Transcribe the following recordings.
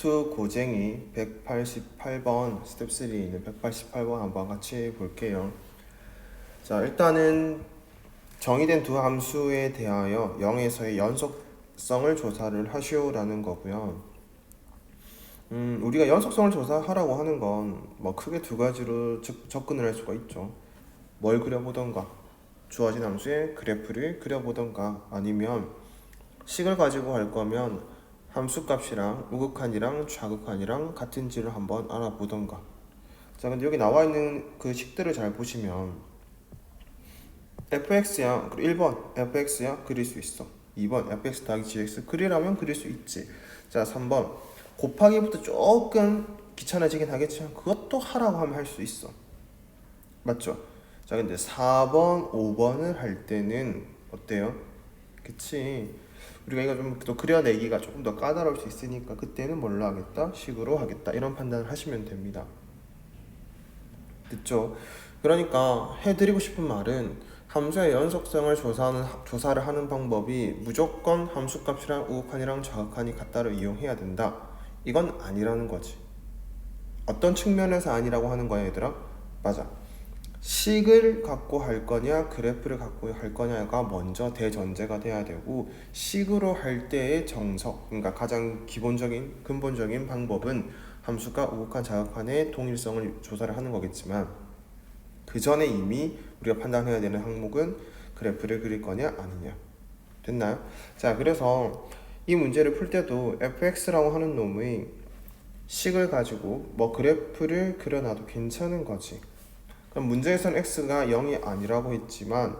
스텝2 고쟁이 188번, 스텝3 있는 188번 한번 같이 볼게요. 자, 일단은 정의된 두 함수에 대하여 0에서의 연속성을 조사를 하시오라는 거고요. 우리가 연속성을 조사하라고 하는 건 뭐 크게 두 가지로 접근을 할 수가 있죠. 뭘 그려보던가, 주어진 함수의 그래프를 그려보던가, 아니면 식을 가지고 할 거면 함수값이랑 우극한이랑 좌극한이랑 같은지를 한번 알아보던가. 자, 근데 여기 나와 있는 그 식들을 잘 보시면 fx야, 1번 fx야 그릴 수 있어. 2번 fx 더하기 gx 그리라면 그릴 수 있지. 자, 3번 곱하기부터 조금 귀찮아지긴 하겠지만 그것도 하라고 하면 할 수 있어. 맞죠? 자, 근데 4번, 5번을 할 때는 어때요? 그치? 우리가 이거 좀 더 그려내기가 조금 더 까다로울 수 있으니까 그때는 뭘로 하겠다? 식으로 하겠다. 이런 판단을 하시면 됩니다. 됐죠? 그러니까 해드리고 싶은 말은 함수의 연속성을 조사를 하는 방법이 무조건 함수값이랑 우극한이랑 좌극한이 같다를 이용해야 된다. 이건 아니라는 거지. 어떤 측면에서 아니라고 하는 거야, 얘들아? 맞아. 식을 갖고 할 거냐 그래프를 갖고 할 거냐가 먼저 대전제가 돼야 되고, 식으로 할 때의 정석, 그러니까 가장 기본적인 근본적인 방법은 함수가 우극한 좌극한의 동일성을 조사를 하는 거겠지만, 그 전에 이미 우리가 판단해야 되는 항목은 그래프를 그릴 거냐 아니냐. 됐나요? 자, 그래서 이 문제를 풀 때도 fx라고 하는 놈의 식을 가지고 뭐 그래프를 그려놔도 괜찮은 거지. 그럼 문제에서는 x가 0이 아니라고 했지만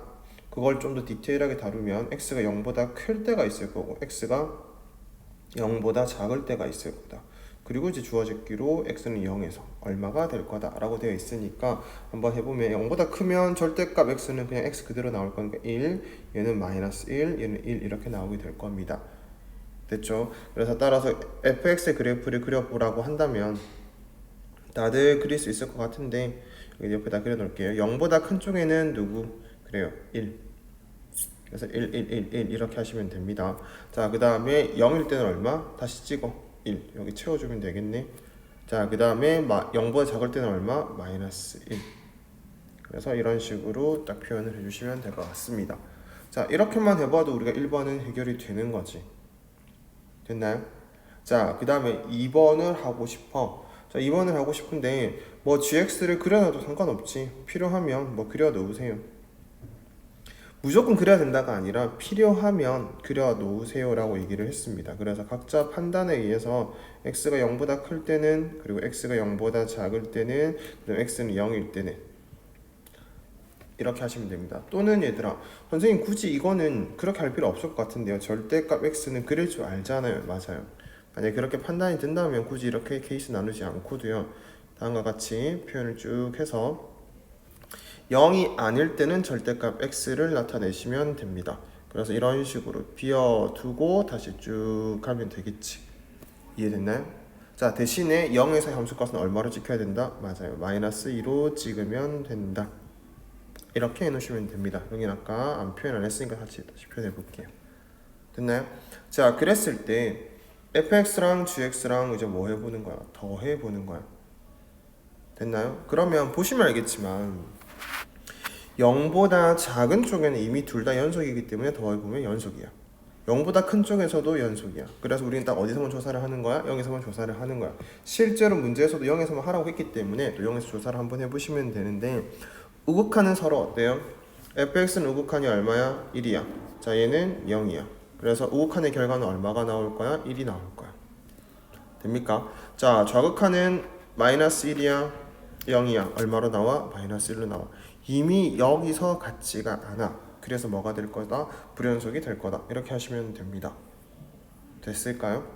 그걸 좀 더 디테일하게 다루면 x가 0보다 클 때가 있을 거고 x가 0보다 작을 때가 있을 거다. 그리고 이제 주어졌기로 x는 0에서 얼마가 될 거다 라고 되어 있으니까 한번 해보면 0보다 크면 절대값 x는 그냥 x 그대로 나올 거니까 1, 얘는 마이너스 1, 얘는 1 이렇게 나오게 될 겁니다. 됐죠? 그래서 따라서 fx의 그래프를 그려보라고 한다면 다들 그릴 수 있을 것 같은데 여기 옆에다 그려놓을게요. 0보다 큰 쪽에는 누구? 그래요, 1. 그래서 1, 1, 1, 1 이렇게 하시면 됩니다. 자, 그 다음에 0일 때는 얼마? 다시 찍어. 1. 여기 채워주면 되겠네. 자, 그 다음에 0보다 작을 때는 얼마? 마이너스 1. 그래서 이런 식으로 딱 표현을 해주시면 될 것 같습니다. 자, 이렇게만 해봐도 우리가 1번은 해결이 되는 거지. 됐나요? 자, 그 다음에 2번을 하고 싶어. 자, 2번을 하고 싶은데 뭐 gx를 그려놔도 상관없지. 필요하면 뭐 그려 놓으세요. 무조건 그려야 된다가 아니라 필요하면 그려 놓으세요 라고 얘기를 했습니다. 그래서 각자 판단에 의해서 x가 0보다 클 때는, 그리고 x가 0보다 작을 때는, 그리고 x는 0일 때는 이렇게 하시면 됩니다. 또는 얘들아, 선생님 굳이 이거는 그렇게 할 필요 없을 것 같은데요. 절대값 x는 그릴 줄 알잖아요. 맞아요. 만약에 그렇게 판단이 된다면 굳이 이렇게 케이스 나누지 않고도요, 다음과 같이 표현을 쭉 해서 0이 아닐 때는 절대값 x를 나타내시면 됩니다. 그래서 이런 식으로 비워두고 다시 쭉 가면 되겠지. 이해됐나요? 자, 대신에 0에서 함수값은 얼마로 찍혀야 된다? 맞아요. 마이너스 2로 찍으면 된다. 이렇게 해놓으시면 됩니다. 여기는 아까 표현 안 했으니까 다시 표현해 볼게요. 됐나요? 자, 그랬을 때 fx랑 gx랑 이제 뭐 해보는 거야? 더 해보는 거야. 됐나요? 그러면 보시면 알겠지만 0보다 작은 쪽에는 이미 둘 다 연속이기 때문에 더해보면 연속이야. 0보다 큰 쪽에서도 연속이야. 그래서 우리는 딱 어디서만 조사를 하는 거야? 0에서만 조사를 하는 거야. 실제로 문제에서도 0에서만 하라고 했기 때문에 또 0에서 조사를 한번 해보시면 되는데, 우극한은 서로 어때요? fx는 우극한이 얼마야? 1이야. 자, 얘는 0이야. 그래서 우극한의 결과는 얼마가 나올 거야? 1이 나올 거야. 됩니까? 자, 좌극한은 마이너스 1이야, 0이야. 얼마로 나와? 마이너스 1로 나와. 이미 여기서 같지가 않아. 그래서 뭐가 될 거다? 불연속이 될 거다. 이렇게 하시면 됩니다. 됐을까요?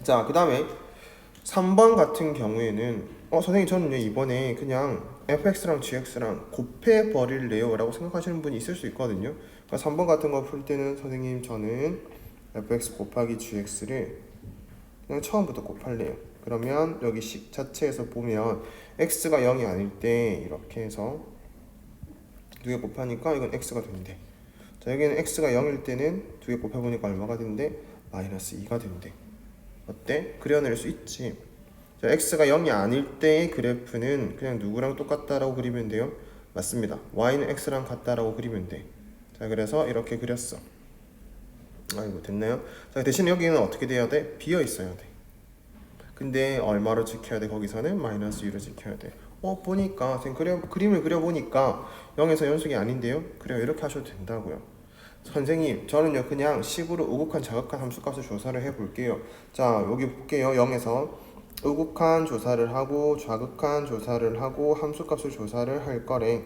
자, 그 다음에 3번 같은 경우에는 선생님 저는요 이번에 그냥 fx랑 gx랑 곱해 버릴래요 라고 생각하시는 분이 있을 수 있거든요. 그러니까 3번 같은 거 풀 때는 선생님 저는 fx 곱하기 gx를 그냥 처음부터 곱할래요. 그러면 여기 식 자체에서 보면 x가 0이 아닐 때 이렇게 해서 두 개 곱하니까 이건 x가 된대. 자, 여기는 x가 0일 때는 두 개 곱해보니까 얼마가 된대? 마이너스 2가 된대. 어때? 그려낼 수 있지. 자, x가 0이 아닐 때의 그래프는 그냥 누구랑 똑같다라고 그리면 돼요? 맞습니다. y는 x랑 같다라고 그리면 돼. 자, 그래서 이렇게 그렸어. 아이고, 됐나요? 자, 대신 여기는 어떻게 돼야 돼? 비어 있어야 돼. 근데 얼마로 지켜야 돼? 거기서는 마이너스 2로 지켜야 돼. 보니까 그림을 그려보니까 0에서 연속이 아닌데요? 그래요, 이렇게 하셔도 된다고요. 선생님, 저는요 그냥 식으로 우극한 자극한 함수값을 조사를 해볼게요. 자, 여기 볼게요. 0에서 우극한 조사를 하고 좌극한 조사를 하고 함수값을 조사를 할 거래.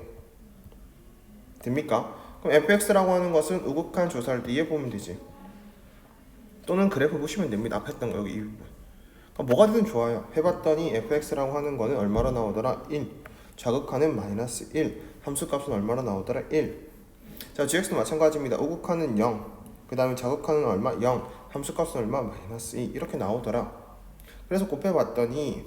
됩니까? 그럼 fx라고 하는 것은 우극한 조사를 뒤에 보면 되지. 또는 그래프 보시면 됩니다. 앞에 했던 거 여기 이 부분. 뭐가 되든 좋아요. 해봤더니 fx라고 하는 거는 얼마로 나오더라? 1. 좌극하는 마이너스 1. 함수값은 얼마로 나오더라? 1. 자, gx도 마찬가지입니다. 우극하는 0. 그 다음에 좌극하는 얼마? 0. 함수값은 얼마? 마이너스 2. 이렇게 나오더라. 그래서 곱해봤더니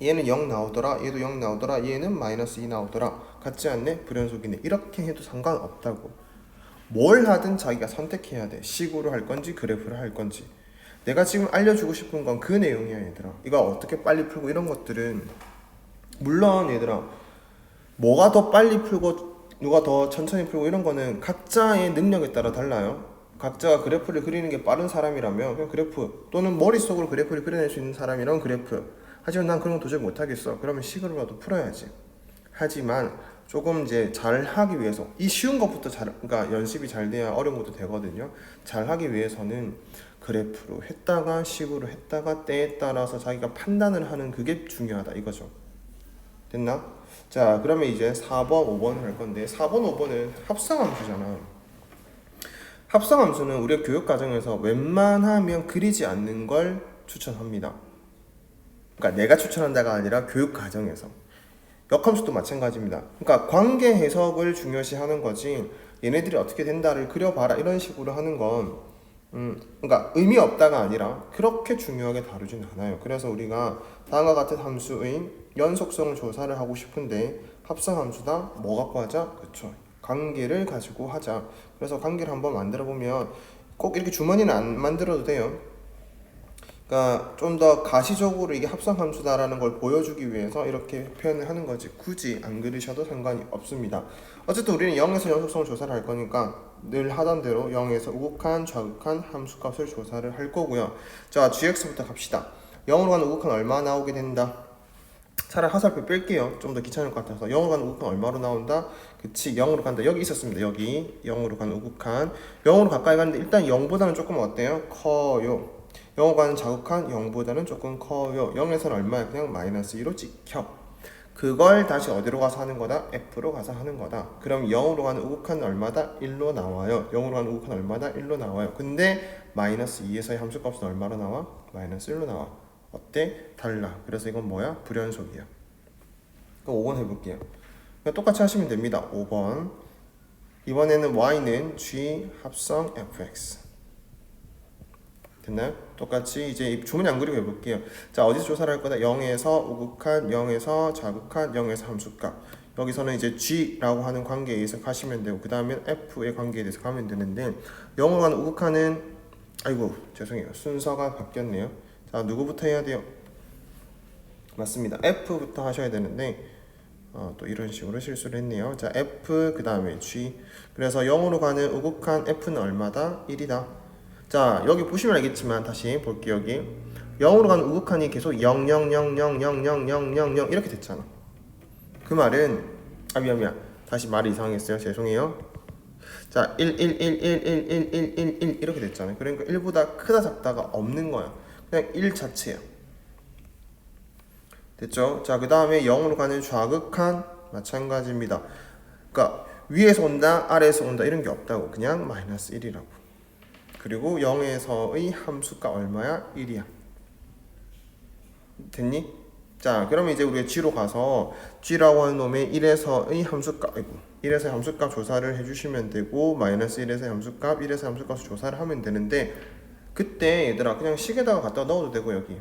얘는 0 나오더라. 얘도 0 나오더라. 얘는 마이너스 2 나오더라. 같지 않네? 불연속이네. 이렇게 해도 상관없다고. 뭘 하든 자기가 선택해야 돼. 식으로 할 건지 그래프를 할 건지. 내가 지금 알려주고 싶은 건 그 내용이야, 얘들아. 이거 어떻게 빨리 풀고 이런 것들은 물론 얘들아 뭐가 더 빨리 풀고 누가 더 천천히 풀고 이런 거는 각자의 능력에 따라 달라요. 각자가 그래프를 그리는 게 빠른 사람이라면 그냥 그래프, 또는 머릿속으로 그래프를 그려낼 수 있는 사람이라면 그래프. 하지만 난 그런 거 도저히 못하겠어. 그러면 식으로라도 풀어야지. 하지만 조금 이제 잘 하기 위해서 이 쉬운 것부터 그러니까 연습이 잘 돼야 어려운 것도 되거든요. 잘 하기 위해서는 그래프로 했다가 식으로 했다가 때에 따라서 자기가 판단을 하는 그게 중요하다 이거죠. 됐나? 자, 그러면 이제 4번, 5번 할 건데 4번, 5번은 합성함수잖아. 합성함수는 우리가 교육과정에서 웬만하면 그리지 않는 걸 추천합니다. 그러니까 내가 추천한다가 아니라 교육과정에서. 역함수도 마찬가지입니다. 그러니까 관계 해석을 중요시하는 거지 얘네들이 어떻게 된다를 그려봐라 이런 식으로 하는 건 그러니까 의미 없다가 아니라 그렇게 중요하게 다루진 않아요. 그래서 우리가 다음과 같은 함수의 연속성을 조사를 하고 싶은데 합성함수다 뭐 갖고 하자? 그쵸, 관계를 가지고 하자. 그래서 관계를 한번 만들어 보면 꼭 이렇게 주머니는 안 만들어도 돼요. 그러니까 좀 더 가시적으로 이게 합성함수다라는 걸 보여주기 위해서 이렇게 표현을 하는 거지. 굳이 안 그리셔도 상관이 없습니다. 어쨌든 우리는 0에서 연속성을 조사를 할 거니까 늘 하던 대로 0에서 우극한, 좌극한 함수값을 조사를 할 거고요. 자, gx부터 갑시다. 0으로 가는 우극한 얼마 나오게 된다? 차라리 화살표 뺄게요. 좀 더 귀찮을 것 같아서. 0으로 가는 우극한 얼마로 나온다? 그치, 0으로 간다. 여기 있었습니다. 여기 0으로 가는 우극한. 0으로 가까이 가는데 일단 0보다는 조금 어때요? 커요. 0으로 가는 좌극한 0보다는 조금 커요. 0에서는 얼마야? 그냥 마이너스 2로 찍혀. 그걸 다시 어디로 가서 하는 거다? F로 가서 하는 거다. 그럼 0으로 가는 우극한 얼마다? 1로 나와요. 0으로 가는 우극한 얼마다? 1로 나와요. 근데 마이너스 2에서의 함수값은 얼마로 나와? 마이너스 1로 나와. 어때? 달라. 그래서 이건 뭐야? 불연속이야. 그럼 5번 해볼게요. 그냥 똑같이 하시면 됩니다. 5번. 이번에는 y는 g 합성 fx. 됐나요? 똑같이 이제 주문이 안 그리고 해볼게요. 자, 어디서 조사를 할 거다? 0에서 우극한, 0에서 좌극한, 0에서 함수값. 여기서는 이제 g라고 하는 관계에 의해서 가시면 되고 그 다음에 f의 관계에 대해서 가면 되는데 0으로 가는 우극한은 아이고 죄송해요. 순서가 바뀌었네요. 자, 누구부터 해야 돼요? 맞습니다. f부터 하셔야 되는데 또 이런 식으로 실수를 했네요. 자, f 그 다음에 g. 그래서 0으로 가는 우극한 f는 얼마다? 1이다. 자, 여기 보시면 알겠지만 다시 볼게요. 여기 0으로 가는 우극한이 계속 0, 0, 0, 0, 0, 0, 0, 0, 0 이렇게 됐잖아. 그 말은 미안 다시 말이 이상했어요. 죄송해요. 자, 1, 1, 1, 1, 1, 1, 1, 1, 1 이렇게 됐잖아요. 그러니까 1보다 크다 작다가 없는 거야. 그냥 1 자체야. 됐죠? 자, 그 다음에 0으로 가는 좌극한 마찬가지입니다. 그러니까 위에서 온다 아래에서 온다 이런 게 없다고. 그냥 마이너스 1이라고. 그리고 0에서의 함수가 얼마야? 1이야. 됐니? 자, 그러면 이제 우리가 g로 가서 g라고 하는 놈의 1에서의 함수값, 1에서의 함수값 조사를 해주시면 되고 마이너스 1에서의 함수값, 1에서의 함수값을 조사를 하면 되는데 그때 얘들아 그냥 식에다가 갖다 넣어도 되고 여기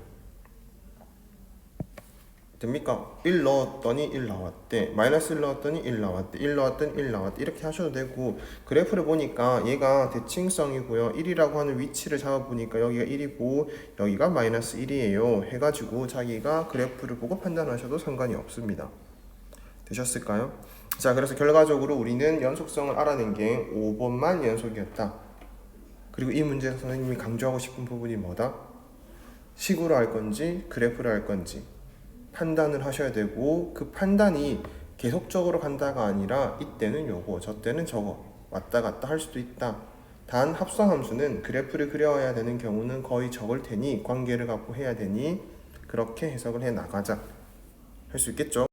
됩니까? 1 넣었더니 1 나왔대. 마이너스 1 넣었더니 1 나왔대. 1 넣었더니 1 나왔대. 이렇게 하셔도 되고, 그래프를 보니까 얘가 대칭성이고요. 1이라고 하는 위치를 잡아보니까 여기가 1이고 여기가 마이너스 1이에요. 해가지고 자기가 그래프를 보고 판단하셔도 상관이 없습니다. 되셨을까요? 자, 그래서 결과적으로 우리는 연속성을 알아낸 게 5번만 연속이었다. 그리고 이 문제에서 선생님이 강조하고 싶은 부분이 뭐다? 식으로 할 건지 그래프를 할 건지 판단을 하셔야 되고, 그 판단이 계속적으로 간다가 아니라 이때는 요거 저때는 저거 왔다 갔다 할 수도 있다. 단 합성함수는 그래프를 그려야 되는 경우는 거의 적을 테니 관계를 갖고 해야 되니 그렇게 해석을 해 나가자 할 수 있겠죠.